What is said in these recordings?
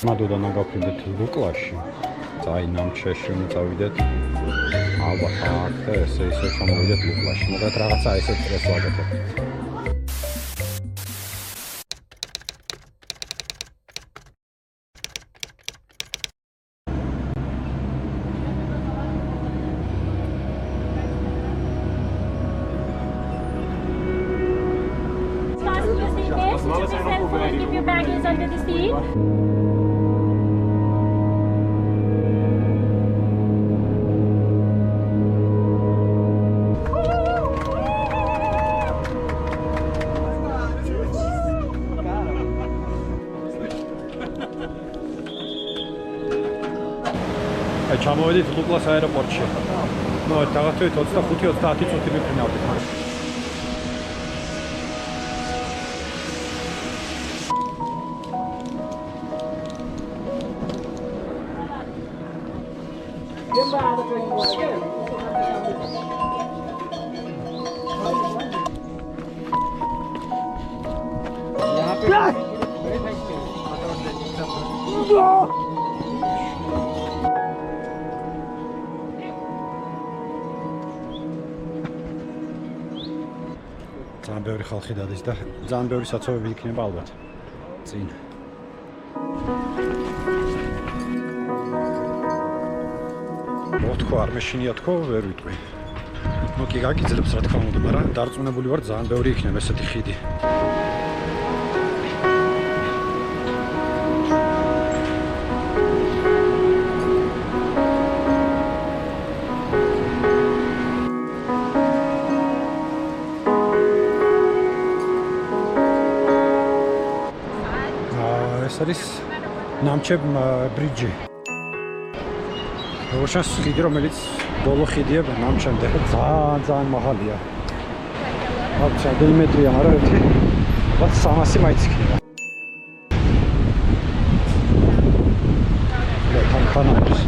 მადოდან აგაფრინდეთ ლუკლაში. აი ნამჩეში უნდა წავიდეთ. ალბათ აქ და ესე ჩამოვიდეთ ლუკლაში. მოგეთ რაღაცა ესეთ წრეს ვაკეთებ. Keep your baggage under the seat. ჩამოვედით ლუკლას აეროპორტში. ნუ რაღაცით 25-30 წუთი მიფრინავდით. ძალიან ბევრი ხალხი დადის და ძალიან ბევრი საცობები იქნება ალბათ წინ. მოთქვა არ მეშინია თქო ვერ ვიტყვი. ნუ კი გაგიძლებს რა თქმა უნდა, მაგრამ დარწმუნებული ვარ ძალიან ბევრი იქნება ესეთი ხიდი. ეს არის ნამჩებ ბრიჯი. როგორც ხიდი, რომელიც ბოლო ხიდია ნამჩემდე. ძალიან მაღალია. აქ რამდენი მეტრია, მაგრამ ერთი 300 მაინც იქნება. თანქანაობს.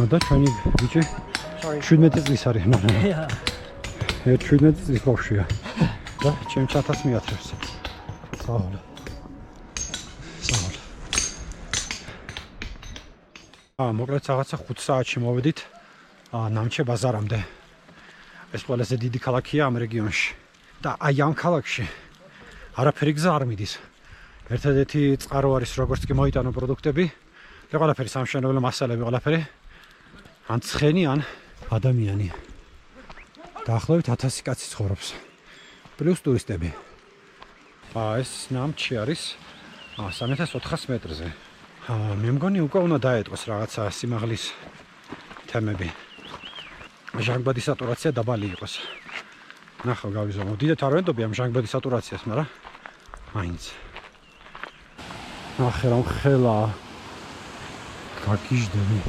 და ჩვენი ბიჭი 17 წლის არის, მაგრამ 17 წლის ბავშვია და ჩემ ჩათას მიათრევს. სავალ. მოკლედ რაღაცა 5 საათში მოვედით ნამჩე ბაზარამდე. ეს ყველაზე დიდი ქალაქია ამ რეგიონში და აი ამ ქალაქში არაფერი გზა არ მიდის. ერთადერთი წყარო არის როგორც კი მოიტანო პროდუქტები და ყველაფერი სამშენებლო მასალები, ყველაფერი ან ცხენი, ან ადამიანი. დაახლოებით 1000 კაცი ცხოვრობს. პლუს ტურისტები. ეს ნამჩი არის 3400 მეტრზე. მე მგონი უკვე უნდა დაეტყოს რაღაცა სიმაღლის თემები. ჟანგბადის სატურაცია დაბალი იყოს. ნახავ გავიზომო. დიდად არ ვენდობი ამ ჟანგბადის სატურაციას, მაგრამ მაინც. ნახე რომ ხელა გაგიჟდები.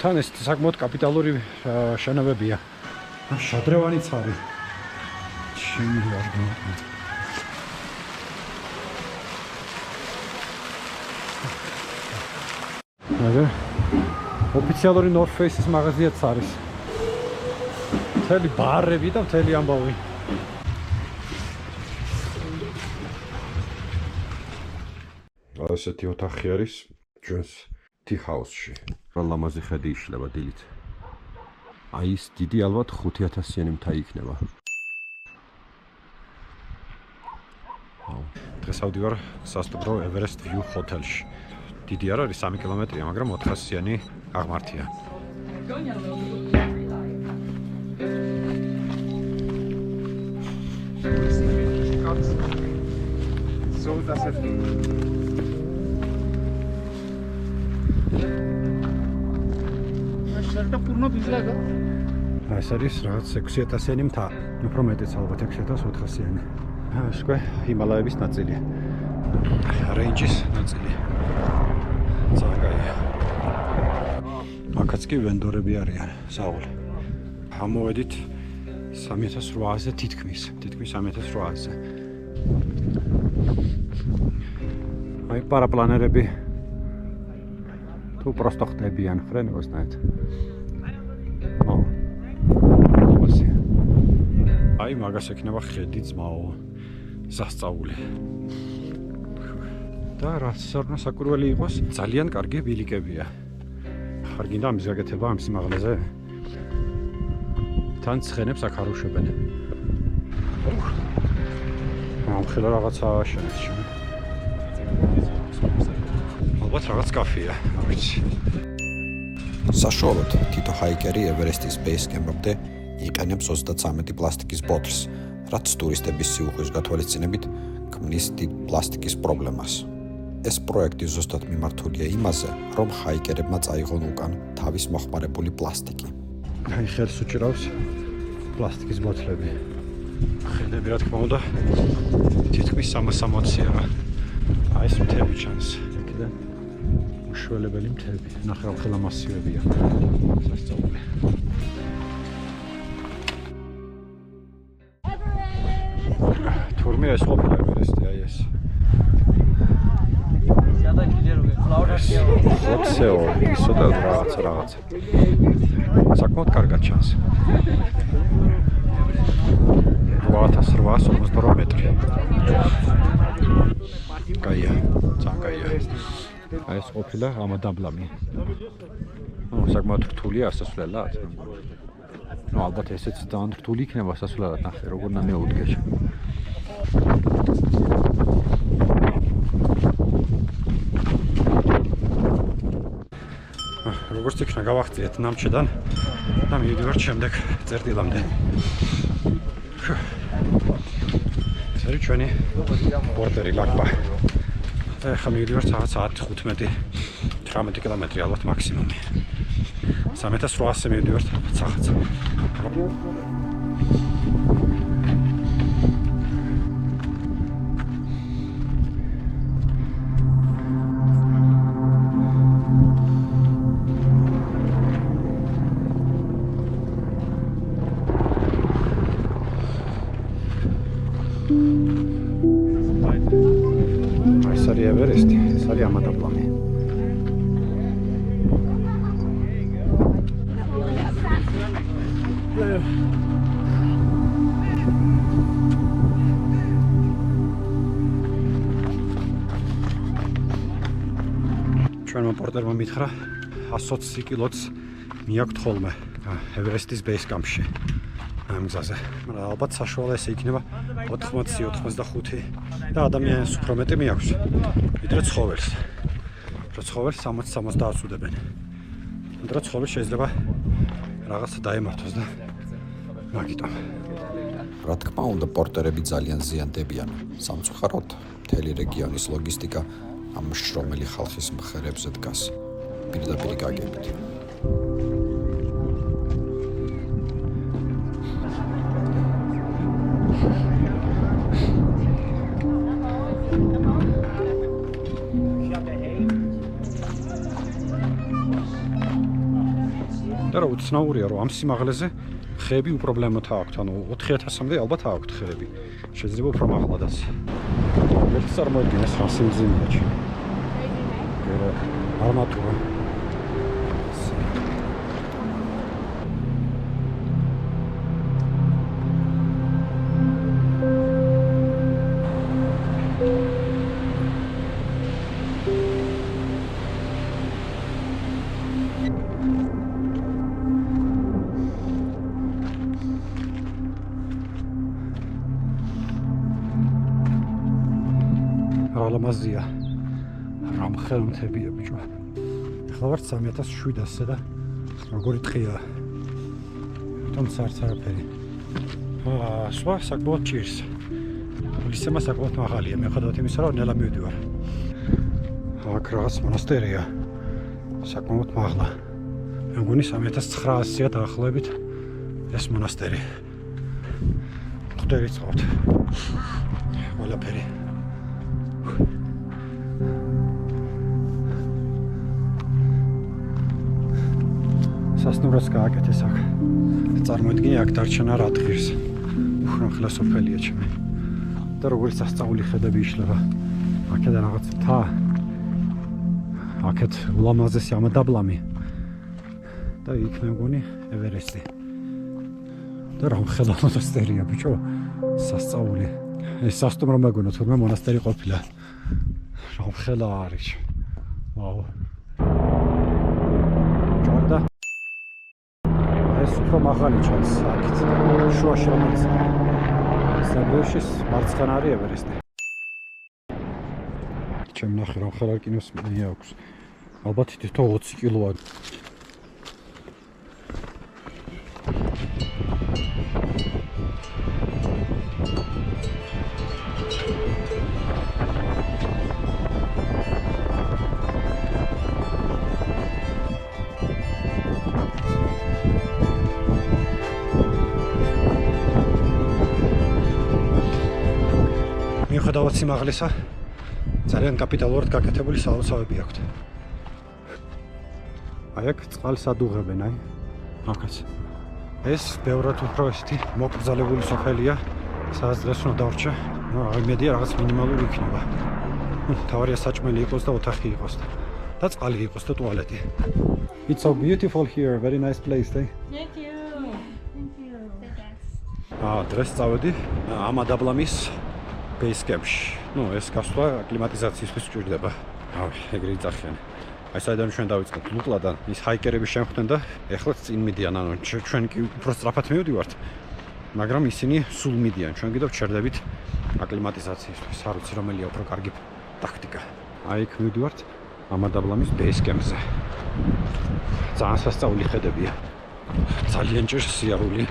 თან ეს საკმაოდ კაპიტალური შენობებია. შადრევანიც არის. ჩემი არ გმოყვი. აგერ ოფიციალური North Face-ის მაღაზიაც არის. მთელი ბარები და მთელი ამბავი. ასეთი ოთახი არის ჩვენს tea house-ში. ლამაზი ხედი იშლება დილით. აი ის დიდი ალბათ 5000-იანი მთა იქნება. დღეს ავდივარ სასტუმრო Everest View ჰოთელში. დიდი არ არის 3 კილომეტრია, მაგრამ 400-იანი აღმართია. ეს არის რაღაც 6000-იანი მთა, უფრო მეტიც ალბათ 6400-იანი. ეს უკვე ჰიმალაების ნაწილია. რეინჯის ნაწილი. მაგაც კი ვენდორები არიან, საუბრ. ამოვედით 3800-ზე თითქმის 3800-ზე. აი პარაპლანერები თუ პროსტო ხდებიან ხრენებოსნაირად. აი მაგას ექნება ხედი ძმაო სასწაული. და რაც სორნა საკურველი იყოს, ძალიან კარგი ბილიკებია. ხარ გინდა ამის გაკეთება ამ სიმაღლეზე? თან ცხენებს აქ არ უშვებენ. ამხელა რაღაცა შენს ჩემ. ალბათ რაღაც კაფეა, არ ვიცი. საშუალოდ თითო ჰაიკერი ევერესტის ბეის კემპამდე იყენებს 33 პლასტიკის ბოთლს, რაც ტურისტების სიუხვის გათვალისწინებით ქმნის დიდ პლასტიკის პრობლემას. ეს პროექტი ზუსტად მიმართულია იმაზე, რომ ჰაიკერებმა წაიღონ უკან თავის მოხმარებული პლასტიკი. აი ხელს უჭირავს პლასტიკის ბოთლები. ხედები რა თქმა უნდა თითქმის 360-ია. აი ეს მთები ჩანს. იქიდან უშველებელი მთები. ნახე ახლა მასივებია. სასწაული. თურმე ეს ყოფილა ევერესტი აი ეს. ხოცეო, ისოდა რაღაცა. საკმაოდ კარგად ჩანს. 8852 მეტრი. კაია, ძალიან კაია. აი ეს ყოფილა ამადაბლამი. საკმაოდ რთულია ასასვლელად. ალბათ ესეც ძალიან რთული იქნება ასასვლელად, ნახე როგორ ნამეუდგეშ. როგორც იქნა გავახციეთ ნამჩედან და მივიდივართ შემდეგ წერტილამდე. ეს არის ჩვენი პორტერი ლაკბა. ახლა მივიდივართ რაღაც 10-15 კილომეტრი ალბათ მაქსიმუმი. 3800-ზე მივიდივართ რაღაც. ეს არის ევერესტი, ეს არის ამადაბლამი. ჩვენმა პორტერმა მითხრა 120 კილოც მიაქვთ ხოლმე ევერესტის ბეის კამპში. ამ გზაზე. მაგრამ ალბათ საშუალო ესე იქნება 80-85 და ადამიანს უფრო მეტი მიაქვს. ვიდრე ცხოველს. რო ცხოველს 60-70 უდებენ. მაგრამ ცხოველს შეიძლება რაღაცა დაემართოს და მაგიტომ. რა თქმა უნდა, პორტერები ძალიან ზიანდებიან. სამწუხაროდ, მთელი რეგიონის ლოგისტიკა ამ შრომელი ხალხის მხრებზე დგას. პირდაპირ გაგებით. და რა უცნაურია რომ ამ სიმაღლეზე ხეები უპრობლემოთა აქვთ, ანუ 4000-მდე ალბათ აქვთ ხეები. შეიძლება უფრო მაღლადაც. ეს წარმოიდგინეს რა სიმძიმეა. გერა არმატურა. რალამაზია. რამ ხელმთებია ბიჭო. ახლა ვარ 3700-ზე და როგორი ტყია. თუმცა არც არაფერი. სხვა საკმაოდ ჭირს. ისემა საკმაოდ მაღალია, მიუხედავად იმისა, რომ ნელა მივდივარ. აქ რაღაც მონასტერია. საკმაოდ მაღლა. მე მგონი 3900-ია დაახლოებით ეს მონასტერი. ხვდებით წყობთ. ყველაფერი. სასნურას გააკეთეს აქ. წარმოიდგინე აქ დარჩენა რა დღეს. უხრანხლა სოფელია ჩემი. და როგორც სასწაული ხედები იშლება. აქედან რაღაც მთა. აქეთ ულამაზესი ამადაბლამი და იქ მე მგონი ევერესტი. და რა მხედა მონასტერია ბიჭო, სასწაული. ეს სასტუმრო მეგონა თურმე მონასტერი ყოფილა. რა მხედა არის. ვაუ. ჭარდა. ეს უფრო მაღალი ჩანს აქეთ. შუაში რომელიც საბეშის მარცხენა არის ევერესტი. ჩემ ნახე რომ ხელარ კინოს მიაქვს. ალბათ თითო 20 კილოა. მიუხედავად სიმაღლისა, ძალიან კაპიტალურად გაკეთებული სალოცავები აქვთ. აი აქ წყალს ადუღებენ, აი. აქაც. ეს ბევრად უფრო ესეთი მოკრძალებული სოფელია, სადაც დღეს უნდა დარჩა. ნუ იმედია რაღაც მინიმალური იქნება. თავარია საჭმელი იყოს და ოთახი იყოს და წყალი იყოს და ტუალეტი. It's so beautiful here, very nice place, eh? Thank you. Thank you. დღეს წავედი ამადაბლამის base camp-ში. ნუ ეს გასვლა აკლიმატიზაციისთვის სჭირდება. ავი, ეგრე იწახიან. აი საიდან ჩვენ დავიწყეთ ლუკლადან, ის ჰაიკერები შემხვდნენ და ეხლა წინ მიდიან, ანუ ჩვენ კი უფრო სწრაფად მივდივართ. მაგრამ ისინი სულ მიდიან, ჩვენ კიდევ ჩერდებით აკლიმატიზაციისთვის. არ ვიცი რომელია უფრო კარგი ტაქტიკა. აი იქ მივდივართ ამადაბლამის base camp-ზე. ძალიან სასწაული ხედებია. ძალიან ჭირს სიარული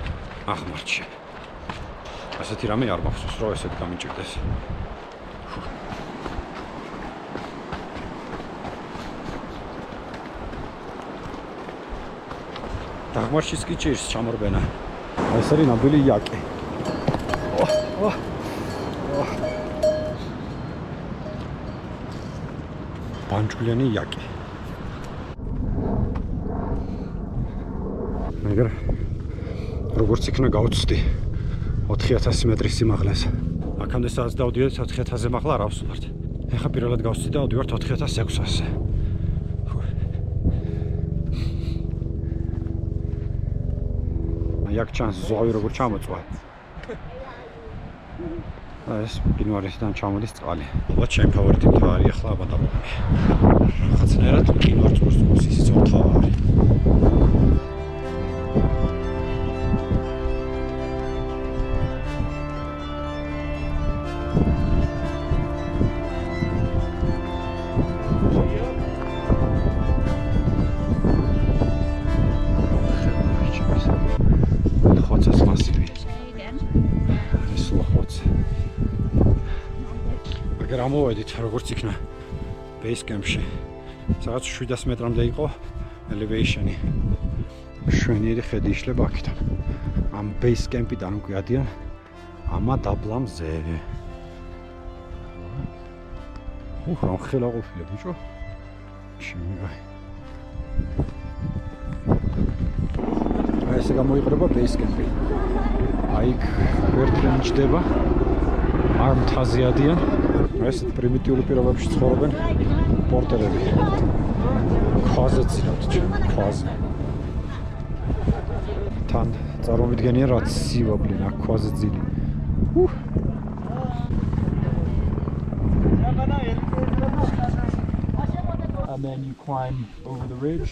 აღმართში. ასეთი რამე არ მახსოვს, რომ ესეთ გამიჭირდეს. დაღმართშიც კი ჭირს ჩამორბენა. ეს არის ნამდვილი იაკი. ბანჯგვლიანი იაკი. მაგრამ როგორც იქნა გავწვდი 4000 მეტრის სიმაღლეს. აქამდე სადაც დავდიოდი 4000-ზე მაღლა არ ავსულართ. ეხლა პირველად გავწვდი და ავდივართ 4600-ზე. აი აქ ჩანს ზღვავი როგორ ჩამოწვა. ეს მყინვარისგან ჩამოდის წყალი. ალბათ ჩემი ფავორიტი მთა არის ახლა ამადაბლამი. რაღაცნაირად მყინვარწმოს ისიც ოთხა არის. ამოვედით როგორც იქნა base camp-ში. სადაც 700 მეტრამდე იყო elevation-ი. შვენიერი ხედი იშლება აქედან. ამ base camp-იდან უკვე ადიან ამადაბლამზე. რა ხელა ყოფილა ბიჭო? შემიგай. ესე გამოიყრება base camp-ი. აი იქ ვერტრი მიჩდება. არ მთაზე ადიან. ეს პრიმიტიული პირობებში ცხოვრობენ პორტერები. ქვაზე ძირავთ ჩვენ, ქვაზე. თან წარმოვიდგენია რაც სივაბლენ აქ ქვაზე ძილი. And then you climb over the ridge.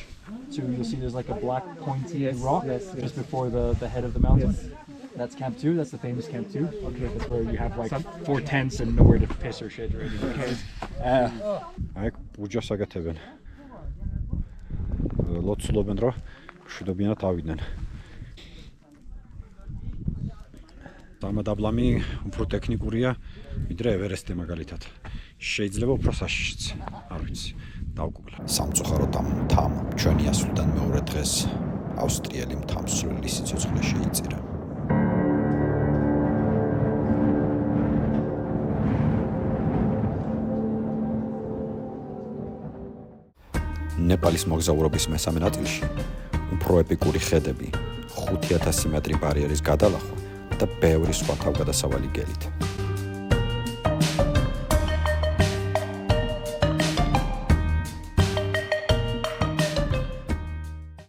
So you'll see there's like a black pointy rock just before the head of the mountain. That's Camp 2, that's the famous Camp 2. Okay, that's where you have like 4 tents and nowhere to piss or shit or anything. Okay. აი უჯას აკეთებენ. ლოცულობენ რომ მშვიდობიანად ავიდნენ. ამადაბლამი უფრო ტექნიკურია, ვიდრე ევერესტი მაგალითად. შეიძლება უფრო საშიშიც, არ ვიცი, დავგუგლა. სამწუხაროდ ამ მთამ ჩვენი ასვლიდან მეორე დღეს ავსტრიელი მთამსვლელი სიცოცხლე შეიწირა. ნეპალის მოგზაურობის მესამე ნაწილში უფრო ეპიკური ხედები, 5000 მეტრი ბარიერის გადალახვა და ბევრი სხვა თავგადასავალი გელით.